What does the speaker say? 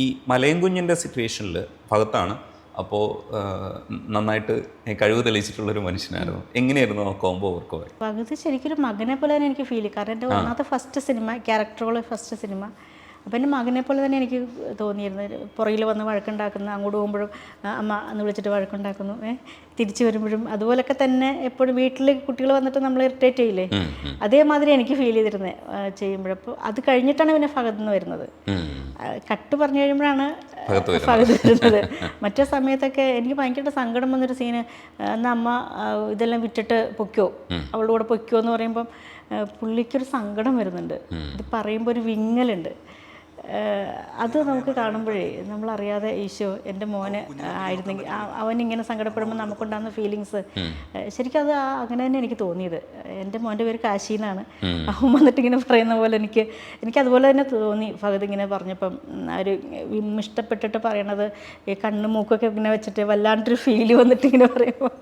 ഈ മലയും കുഞ്ഞിൻ്റെ സിറ്റുവേഷനിൽ ഭാഗത്താണ് അപ്പോൾ നന്നായിട്ട് കഴിവ് തെളിയിച്ചിട്ടുള്ളൊരു മനുഷ്യനായിരുന്നു. എങ്ങനെയായിരുന്നു ആ കോംബോ വർക്ക്? പകുതി ശരിക്കൊരു മകനെ പോലെ തന്നെ എനിക്ക് ഫീൽ ചെയ്യും. കാരണം എൻ്റെ ഒന്നാമത്തെ ഫസ്റ്റ് സിനിമ, ക്യാരക്ടറുകൾ ഫസ്റ്റ് സിനിമ. അപ്പം എൻ്റെ മകനെ പോലെ തന്നെ എനിക്ക് തോന്നിയിരുന്നത്. പുറകിൽ വന്ന് വഴക്കുണ്ടാക്കുന്ന, അങ്ങോട്ട് പോകുമ്പോഴും അമ്മ എന്ന് വിളിച്ചിട്ട് വഴക്കുണ്ടാക്കുന്നു, തിരിച്ചു വരുമ്പോഴും അതുപോലൊക്കെ തന്നെ. എപ്പോഴും വീട്ടിൽ കുട്ടികൾ വന്നിട്ട് നമ്മൾ ഇറിറ്റേറ്റ് ചെയ്യില്ലേ, അതേമാതിരി എനിക്ക് ഫീൽ ചെയ്തിരുന്നത് ചെയ്യുമ്പോഴപ്പോൾ. അത് കഴിഞ്ഞിട്ടാണ് പിന്നെ ഫഹദ് എന്ന് വരുന്നത്. കട്ട് പറഞ്ഞു കഴിയുമ്പോഴാണ് ഫഹദ് വരുന്നത്. മറ്റേ സമയത്തൊക്കെ എനിക്ക് ഭയങ്കര സങ്കടം വന്നൊരു സീന്. അന്ന് അമ്മ ഇതെല്ലാം വിറ്റിട്ട് പൊയ്ക്കോ, അവളുടെ കൂടെ പൊയ്ക്കോ എന്ന് പറയുമ്പം പുള്ളിക്കൊരു സങ്കടം വരുന്നുണ്ട്. ഇത് പറയുമ്പോൾ ഒരു വിങ്ങലുണ്ട്. അത് നമുക്ക് കാണുമ്പോഴേ നമ്മളറിയാതെ ഈശോ എൻ്റെ മോന് ആയിരുന്നെങ്കിൽ, അവനിങ്ങനെ സങ്കടപ്പെടുമ്പോൾ നമുക്കുണ്ടാകുന്ന ഫീലിങ്സ് ശരിക്കും അത് അങ്ങനെ തന്നെ എനിക്ക് തോന്നിയത്. എൻ്റെ മോൻ്റെ പേര് കാശി എന്നാണ്. അവൻ വന്നിട്ട് ഇങ്ങനെ പറയുന്ന പോലെ എനിക്കതുപോലെ തന്നെ തോന്നി. ഫഹദ് ഇങ്ങനെ പറഞ്ഞപ്പം ഒരു ഇഷ്ടപ്പെട്ടിട്ട് പറയണത്, ഈ കണ്ണും മൂക്കൊക്കെ ഇങ്ങനെ വെച്ചിട്ട് വല്ലാണ്ടൊരു ഫീല് വന്നിട്ട് ഇങ്ങനെ പറയുമ്പോൾ